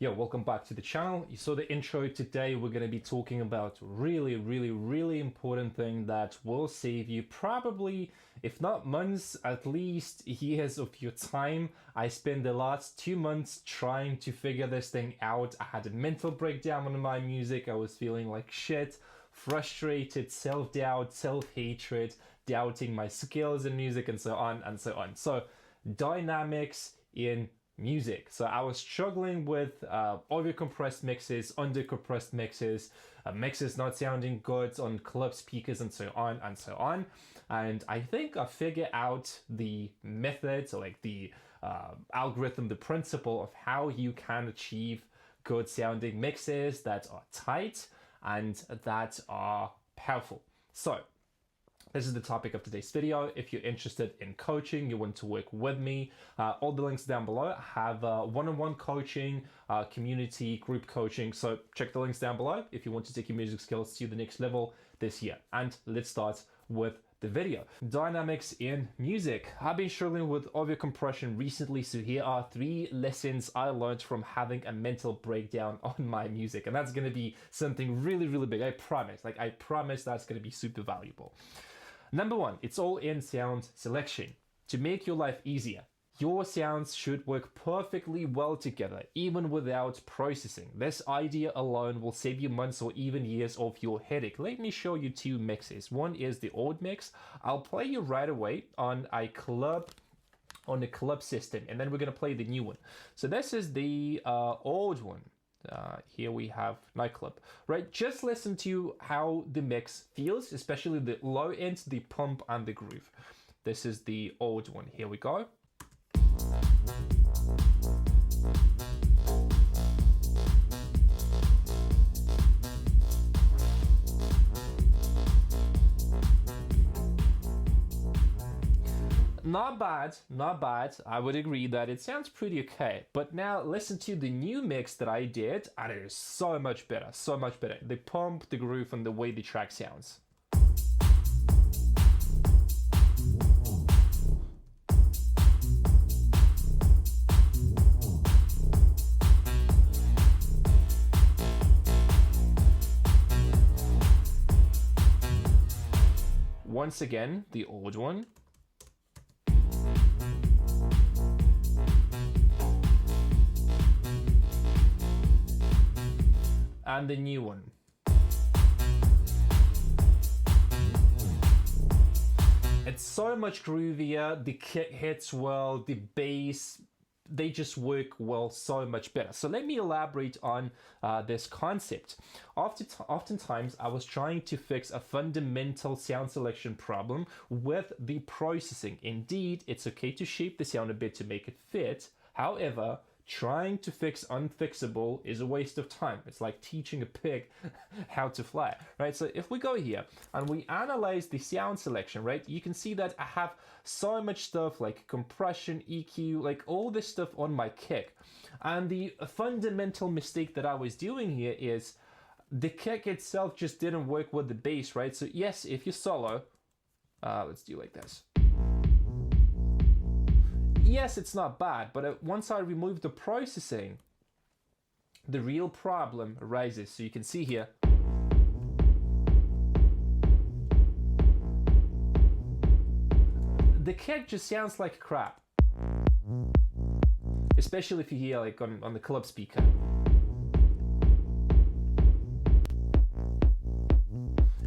Yo, welcome back to the channel. You saw the intro. Today we're going to be talking about really important thing that will save you probably, if not months, at least years of your time. I spent the last 2 months trying to figure this thing out. I had a mental breakdown on my music. I was feeling like shit, frustrated, self-doubt, self-hatred, doubting my skills in music, and so on and so on. So dynamics in music. So I was struggling with over-compressed mixes, under-compressed mixes, mixes not sounding good on club speakers, and so on and so on. And I think I figured out the method, so like the algorithm, the principle of how you can achieve good sounding mixes that are tight and that are powerful. So this is the topic of today's video. If you're interested in coaching, you want to work with me, all the links down below. I have one-on-one coaching, community, group coaching. So check the links down below if you want to take your music skills to the next level this year. And let's start with the video. Dynamics in music. I've been struggling with overcompression recently, so here are 3 lessons I learned from having a mental breakdown on my music. And that's gonna be something really big. I promise. I promise that's gonna be super valuable. Number 1, it's all in sound selection. To make your life easier, your sounds should work perfectly well together, even without processing. This idea alone will save you months or even years of your headache. Let me show you 2 mixes. One is the old mix. I'll play you right away on the club system, and then we're gonna play the new one. So this is the old one. Here we have nightclub, right? Just listen to how the mix feels, especially the low end, the pump, and the groove. This is the old one. Here we go. Not bad. I would agree that it sounds pretty okay. But now listen to the new mix that I did, and it is so much better. The pump, the groove, and the way the track sounds. Once again, the old one. And the new one. It's so much groovier, the kick hits well, the bass, they just work well so much better. So let me elaborate on this concept. Oftentimes I was trying to fix a fundamental sound selection problem with the processing. Indeed, it's okay to shape the sound a bit to make it fit. However, trying to fix unfixable is a waste of time. It's like teaching a pig how to fly, right? So if we go here and we analyze the sound selection, right, you can see that I have so much stuff like compression, EQ, like all this stuff on my kick. And the fundamental mistake that I was doing here is the kick itself just didn't work with the bass, right? So yes, if you solo, let's do like this. Yes, it's not bad, but once I remove the processing, the real problem arises. So you can see here, the kick just sounds like crap, especially if you hear like on the club speaker.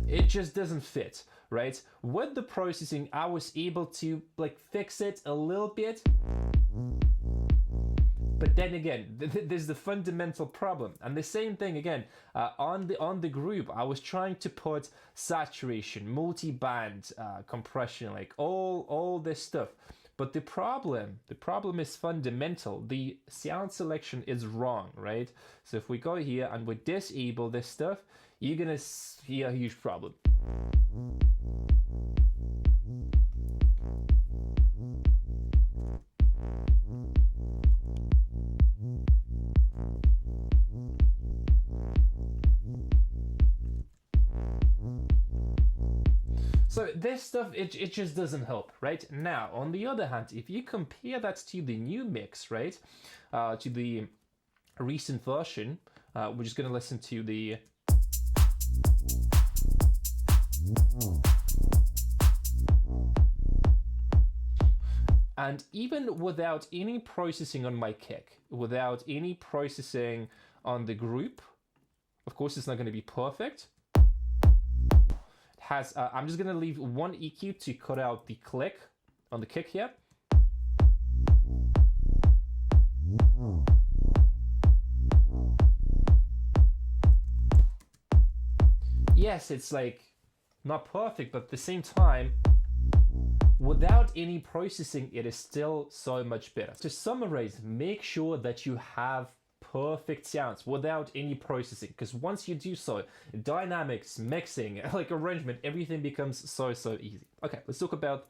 It just doesn't fit, right? With the processing, I was able to like fix it a little bit. But then again, there's the fundamental problem. And the same thing again, on the group, I was trying to put saturation, multi-band compression, like all this stuff. But the problem is fundamental. The sound selection is wrong, right? So if we go here and we disable this stuff, you're gonna see a huge problem. So this stuff, it just doesn't help, right? Now, on the other hand, if you compare that to the new mix, right, to the recent version, we're just going to listen to the... And even without any processing on my kick, without any processing on the group, of course, it's not going to be perfect. I'm just gonna leave one EQ to cut out the click on the kick here. Yes, it's like not perfect, but at the same time, without any processing, it is still so much better. To summarize, make sure that you have perfect sounds without any processing, because once you do so, dynamics, mixing, like arrangement, everything becomes so easy. Okay, let's talk about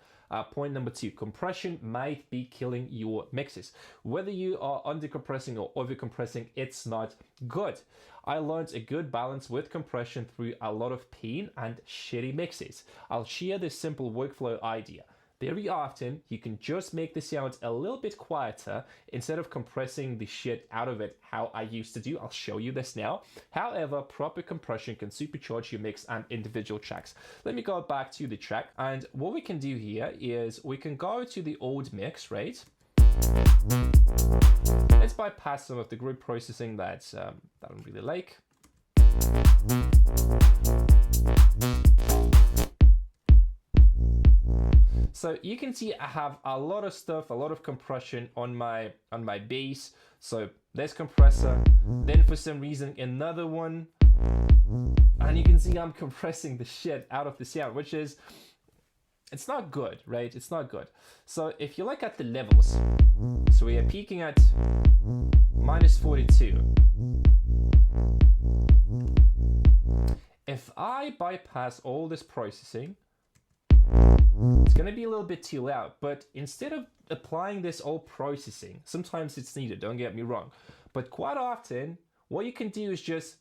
point number 2. Compression might be killing your mixes. Whether you are under compressing or over compressing, it's not good. I learned a good balance with compression through a lot of pain and shitty mixes. I'll share this simple workflow idea. Very often, you can just make the sounds a little bit quieter instead of compressing the shit out of it, how I used to do. I'll show you this now. However, proper compression can supercharge your mix and individual tracks. Let me go back to the track, and what we can do here is we can go to the old mix, right? Let's bypass some of the group processing that I don't really like. So you can see I have a lot of stuff, a lot of compression on my bass. So there's compressor, then for some reason another one, and you can see I'm compressing the shit out of the sound, which is, it's not good, right? It's not good. So if you look at the levels, so we are peaking at -42. If I bypass all this processing, it's going to be a little bit too loud, but instead of applying this all processing, sometimes it's needed, don't get me wrong, but quite often, what you can do is just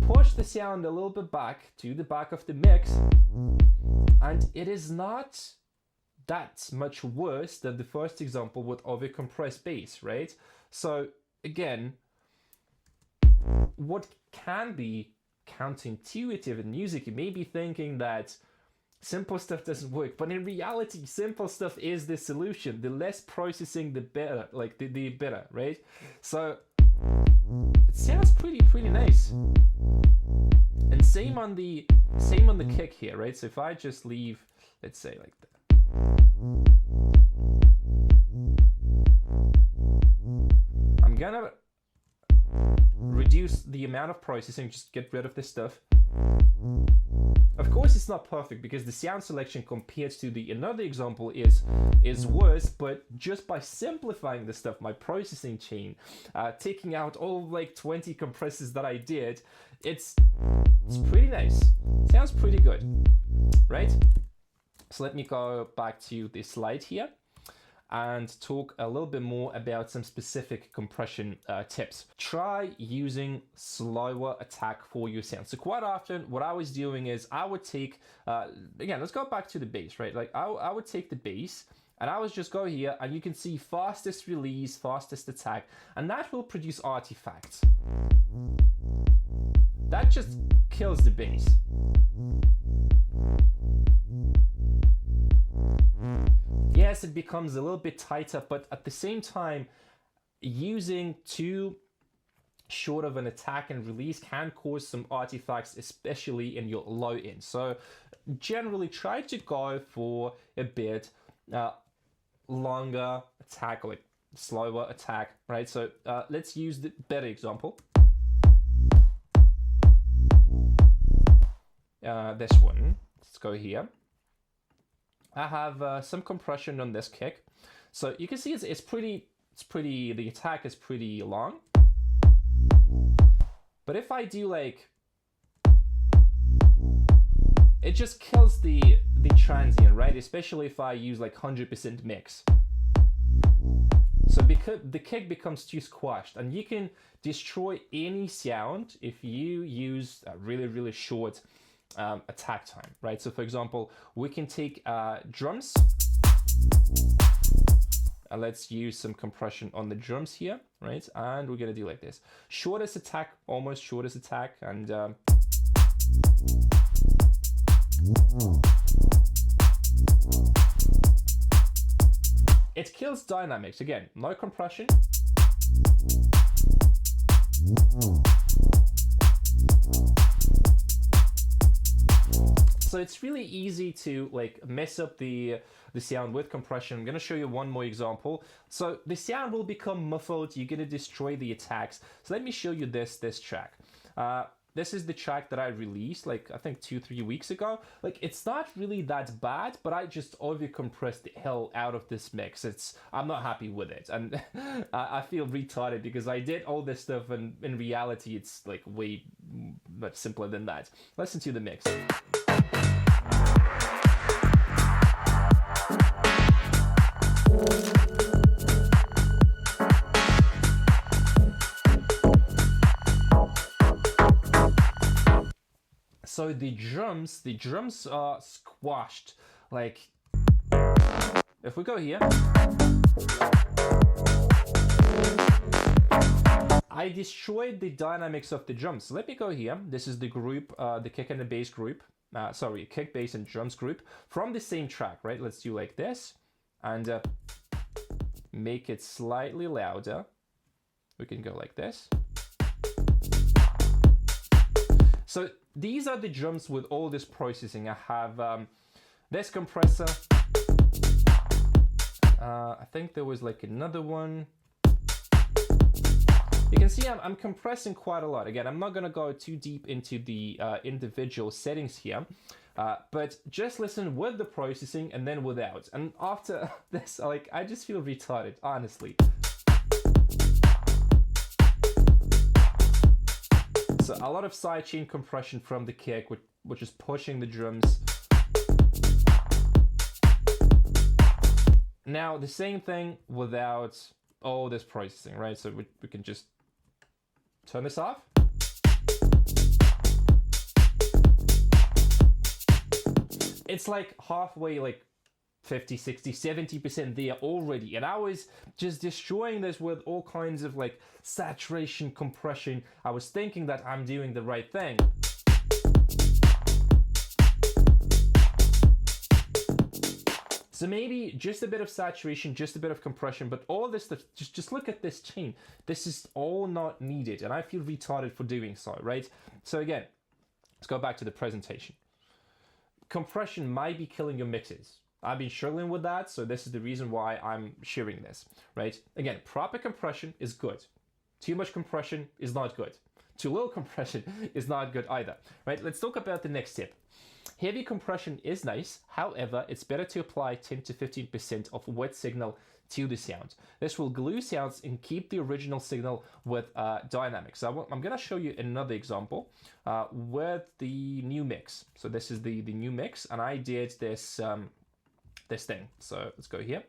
push the sound a little bit back to the back of the mix, and it is not that much worse than the first example with over-compressed bass, right? So again, what can be counterintuitive in music, you may be thinking that simple stuff doesn't work, but in reality, simple stuff is the solution. The less processing, the better, like the better, right? So it sounds pretty nice. And same on the kick here, right? So if I just leave, let's say like that, I'm gonna reduce the amount of processing, just get rid of this stuff. Of course, it's not perfect because the sound selection compared to the another example is worse, but just by simplifying the stuff, my processing chain, taking out all like 20 compressors that I did, it's pretty nice. Sounds pretty good, right? So let me go back to this slide here and talk a little bit more about some specific compression tips. Try using slower attack for your sound. So quite often what I was doing is I would take, again, let's go back to the bass, right? Like I would take the bass and I would just go here and you can see fastest release, fastest attack, and that will produce artifacts. That just kills the bass. Yes, it becomes a little bit tighter, but at the same time, using too short of an attack and release can cause some artifacts, especially in your low end. So generally try to go for a bit longer attack, or like slower attack, right? So let's use the better example. This one, let's go here. I have some compression on this kick. So you can see it's pretty, the attack is pretty long. But if I do like, it just kills the transient, right? Especially if I use like 100% mix. So because the kick becomes too squashed, and you can destroy any sound if you use a really, really short attack time, right? So for example, we can take drums, and let's use some compression on the drums here, right? And we're gonna do like this. Shortest attack, almost shortest attack, and it kills dynamics. Again, no compression. So it's really easy to like mess up the sound with compression. I'm gonna show you one more example. So the sound will become muffled. You're gonna destroy the attacks. So let me show you this track. This is the track that I released like I think 2-3 weeks ago. Like it's not really that bad, but I just over compressed the hell out of this mix. I'm not happy with it, and I feel retarded because I did all this stuff, and in reality it's like way much simpler than that. Listen to the mix. So the drums are squashed. Like, if we go here, I destroyed the dynamics of the drums. So let me go here. This is the group, the kick and the bass group. Sorry, kick, bass, and drums group from the same track, right? Let's do like this, and make it slightly louder. We can go like this. So these are the drums with all this processing. I have this compressor. I think there was like another one. You can see I'm compressing quite a lot. Again, I'm not gonna go too deep into the individual settings here, but just listen with the processing and then without. And after this, like, I just feel retarded, honestly. So a lot of sidechain compression from the kick, which is pushing the drums. Now the same thing without all this processing, right? So we can just turn this off. It's like halfway, like 50, 60, 70% there already. And I was just destroying this with all kinds of like saturation, compression. I was thinking that I'm doing the right thing. So maybe just a bit of saturation, just a bit of compression, but all this stuff, just look at this chain. This is all not needed, and I feel retarded for doing so, right? So again, let's go back to the presentation. Compression might be killing your mixes. I've been struggling with that, so this is the reason why I'm sharing this, right? Again, proper compression is good. Too much compression is not good. Too little compression is not good either, right? Let's talk about the next step. Heavy compression is nice, however, it's better to apply 10 to 15% of wet signal to the sound. This will glue sounds and keep the original signal with dynamics. So I'm going to show you another example with the new mix. So this is the new mix, and I did this this thing. So let's go here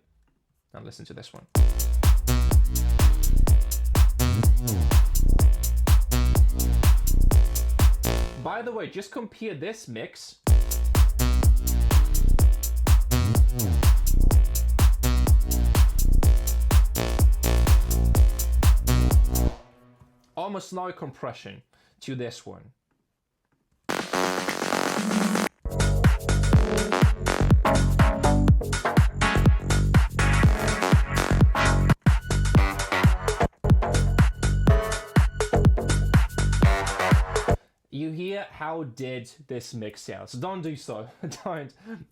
and listen to this one. By the way, just compare this mix almost no compression to this one. You hear how dead this mix sounds. So don't do so.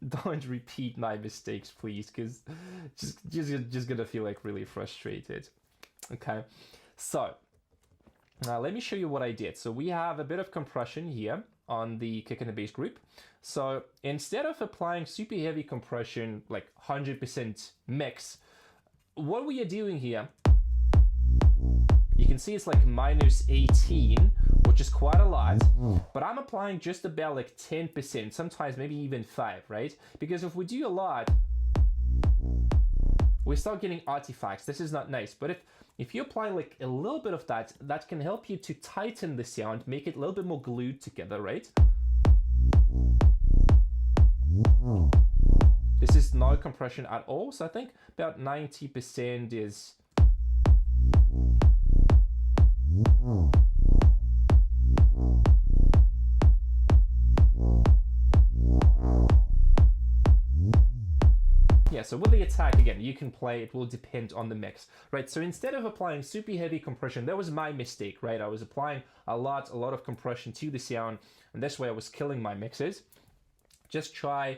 don't repeat my mistakes, please, because just gonna feel like really frustrated. Okay, so now let me show you what I did. So we have a bit of compression here. on the kick and the bass group. So instead of applying super heavy compression, like 100% mix, what we are doing here, you can see it's like minus 18, which is quite a lot, but I'm applying just about like 10%, sometimes maybe even 5, right? Because if we do a lot, we start getting artifacts. This is not nice. But if you apply like a little bit of that, that can help you to tighten the sound, make it a little bit more glued together, right? This is no compression at all. So I think about 90% is... Yeah, so with the attack, again, you can play, it will depend on the mix, right? So instead of applying super heavy compression, that was my mistake, right? I was applying a lot of compression to the sound, and this way I was killing my mixes. Just try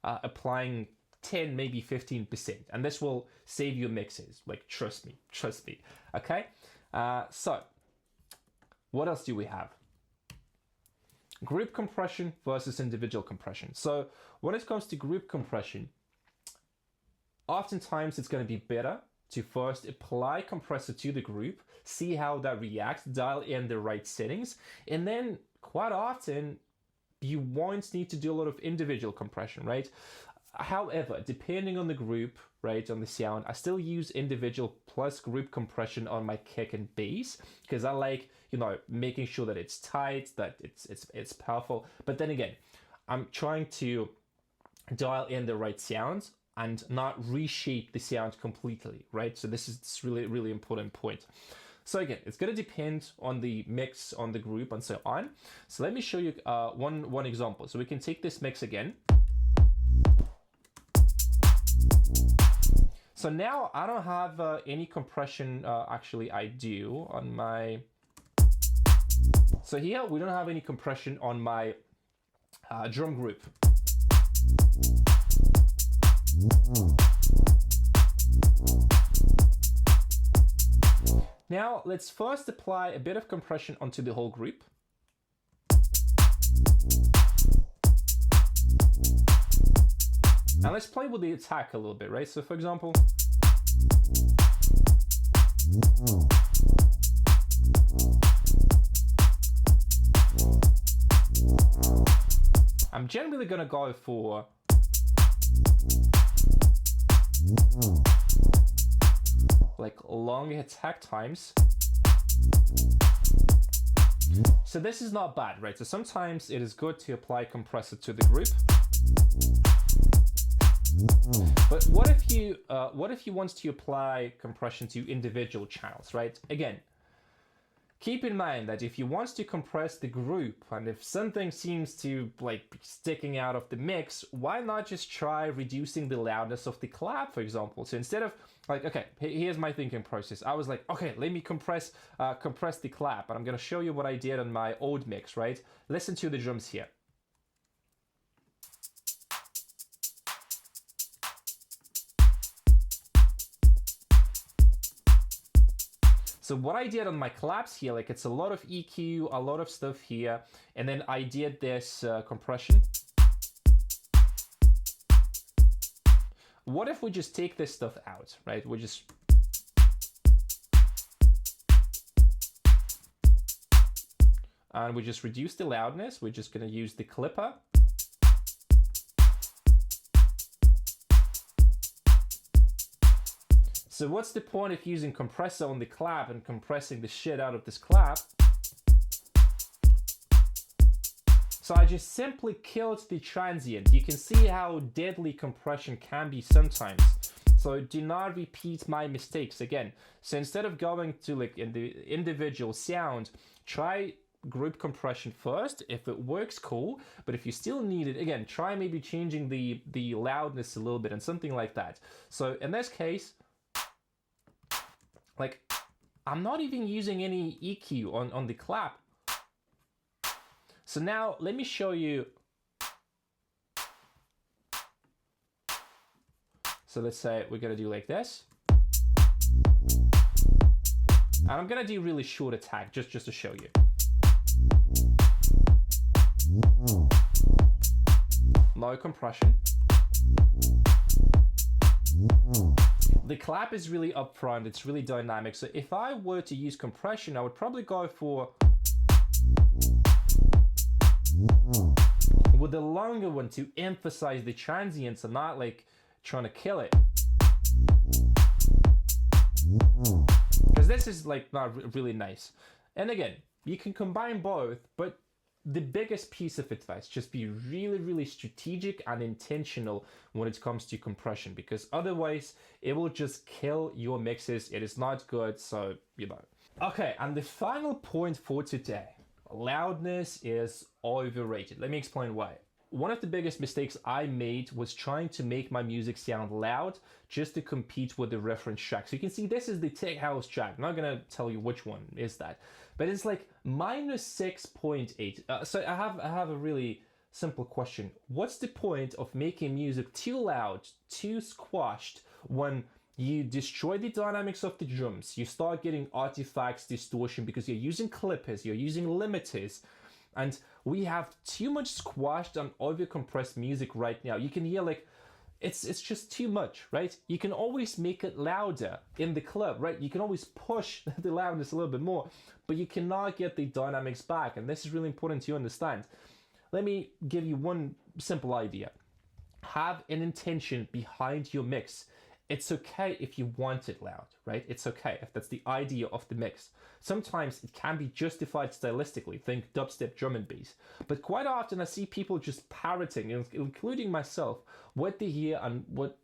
applying 10, maybe 15%, and this will save your mixes. Like, trust me, okay? So, what else do we have? Group compression versus individual compression. So, when it comes to group compression, oftentimes it's going to be better to first apply compressor to the group, see how that reacts, dial in the right settings, and then quite often you won't need to do a lot of individual compression, right? However, depending on the group, right, on the sound, I still use individual plus group compression on my kick and bass because I like, you know, making sure that it's tight, that it's powerful. But then again, I'm trying to dial in the right sounds and not reshape the sound completely, right? So this is really, really important point. So again, it's going to depend on the mix, on the group, and so on. So let me show you one example. So we can take this mix again. So now I don't have any compression. Actually, I do on my... So here we don't have any compression on my drum group. Now let's first apply a bit of compression onto the whole group. And let's play with the attack a little bit, right? So for example, I'm generally gonna go for like long attack times. So this is not bad, right? So sometimes it is good to apply compressor to the group. But what if you want to apply compression to individual channels, right? Again, keep in mind that if you want to compress the group and if something seems to like be sticking out of the mix, why not just try reducing the loudness of the clap, for example? So instead of like, okay, here's my thinking process. I was like, okay, let me compress the clap, and I'm gonna show you what I did on my old mix, right? Listen to the drums here. So what I did on my claps here, like it's a lot of EQ, a lot of stuff here, and then I did this compression. What if we just take this stuff out, right? We just... And we just reduce the loudness. We're just gonna use the clipper. So what's the point of using compressor on the clap and compressing the shit out of this clap? So I just simply killed the transient. You can see how deadly compression can be sometimes. So do not repeat my mistakes again. So instead of going to like in the individual sound, try group compression first. If it works, cool. But if you still need it, again, try maybe changing the loudness a little bit and something like that. So in this case, like, I'm not even using any EQ on the clap. So now let me show you. So let's say we're gonna do like this. And I'm gonna do really short attack just to show you. no compression. The clap is really upfront, it's really dynamic. So if I were to use compression, I would probably go for with the longer one to emphasize the transients and not like trying to kill it. Because this is like not really nice. And again, you can combine both, but the biggest piece of advice, just be really, really strategic and intentional when it comes to compression, because otherwise it will just kill your mixes. It is not good, so you know. Okay, and the final point for today, loudness is overrated. Let me explain why. One of the biggest mistakes I made was trying to make my music sound loud just to compete with the reference track. So you can see this is the tech house track. I'm not gonna tell you which one is that, but it's like -6.8. So I have a really simple question. What's the point of making music too loud, too squashed, when you destroy the dynamics of the drums? You start getting artifacts, distortion, because you're using clippers, you're using limiters, and we have too much squashed and overcompressed music right now. You can hear like, it's just too much, right? You can always make it louder in the club, right? You can always push the loudness a little bit more, but you cannot get the dynamics back. And this is really important to understand. Let me give you one simple idea. Have an intention behind your mix. It's okay if you want it loud, right? It's okay if that's the idea of the mix. Sometimes it can be justified stylistically, think dubstep drum and bass. But quite often I see people just parroting, including myself, what they hear and what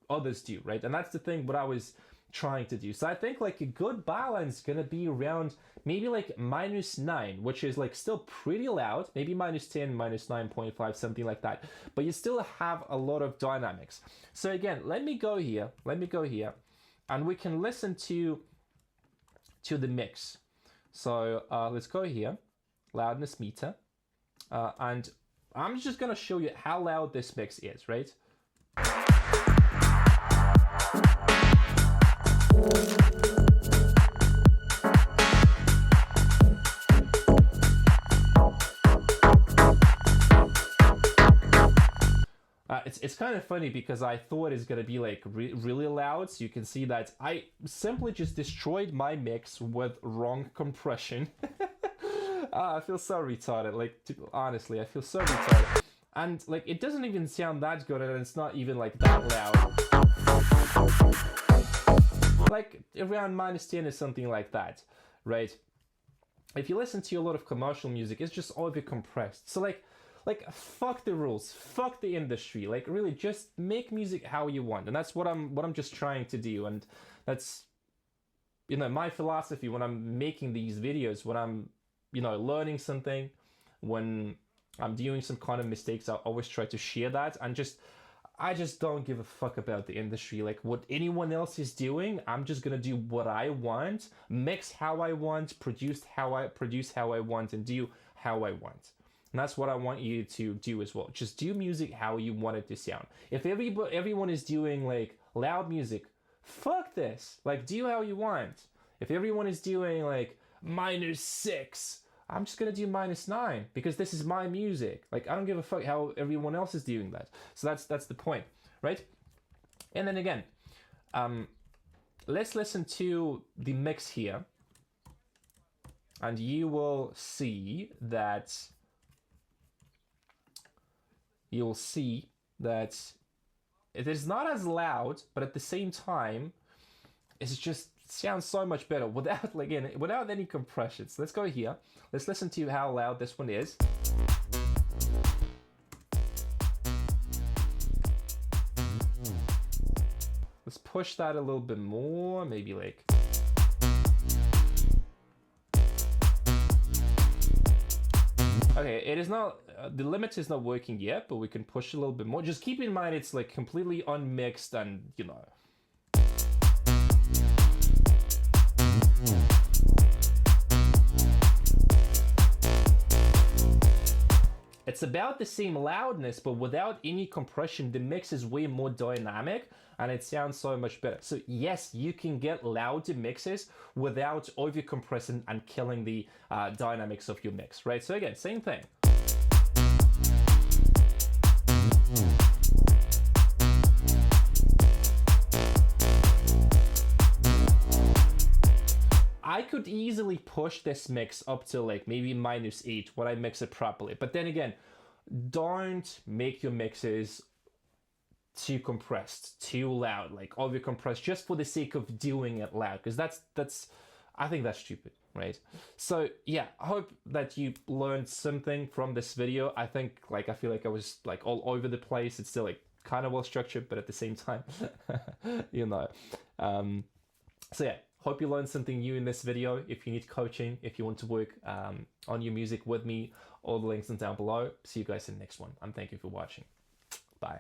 others do, right? And that's the thing what I was trying to do. So I think like a good balance is gonna be around maybe like -9, which is like still pretty loud, maybe -10, -9.5, something like that. But you still have a lot of dynamics. So again, let me go here, and we can listen to the mix. So let's go here, loudness meter, and I'm just gonna show you how loud this mix is, right? It's kind of funny because I thought it's gonna be like really loud, so you can see that I simply just destroyed my mix with wrong compression. I feel so retarded, like honestly, I feel so retarded. And like it doesn't even sound that good, and it's not even like that loud. Like around -10 or something like that, right? If you listen to a lot of commercial music, it's just over compressed. So like fuck the rules, fuck the industry. Like really, just make music how you want, and that's what I'm just trying to do. And that's, you know, my philosophy when I'm making these videos, when I'm, you know, learning something, when I'm doing some kind of mistakes, I always try to share that. And I just don't give a fuck about the industry. Like what anyone else is doing, I'm just gonna do what I want, mix how I want, produce how I want, and do how I want. And that's what I want you to do as well. Just do music how you want it to sound. If everyone is doing like loud music, fuck this. Like do how you want. If everyone is doing like -6, I'm just gonna do -9 because this is my music. Like I don't give a fuck how everyone else is doing that. So that's the point, right? And then again, let's listen to the mix here, and you will see that. You'll see that it is not as loud, but at the same time, it just sounds so much better without any compressions. Let's go here. Let's listen to how loud this one is. Let's push that a little bit more, maybe like. Okay, it is not, the limit is not working yet, but we can push a little bit more. Just keep in mind it's like completely unmixed and, you know. It's about the same loudness, but without any compression. The mix is way more dynamic and it sounds so much better. So yes, you can get louder mixes without overcompressing and killing the dynamics of your mix, right? So again, same thing. I could easily push this mix up to like maybe -8 when I mix it properly. But then again, don't make your mixes too compressed, too loud, like over compressed, just for the sake of doing it loud, because that's I think that's stupid, right? So yeah, I hope that you learned something from this video. I think like I feel like I was like all over the place. It's still like kind of well structured, but at the same time, you know. So yeah, hope you learned something new in this video. If you need coaching, if you want to work on your music with me, all the links are down below. See you guys in the next one. And thank you for watching. Bye.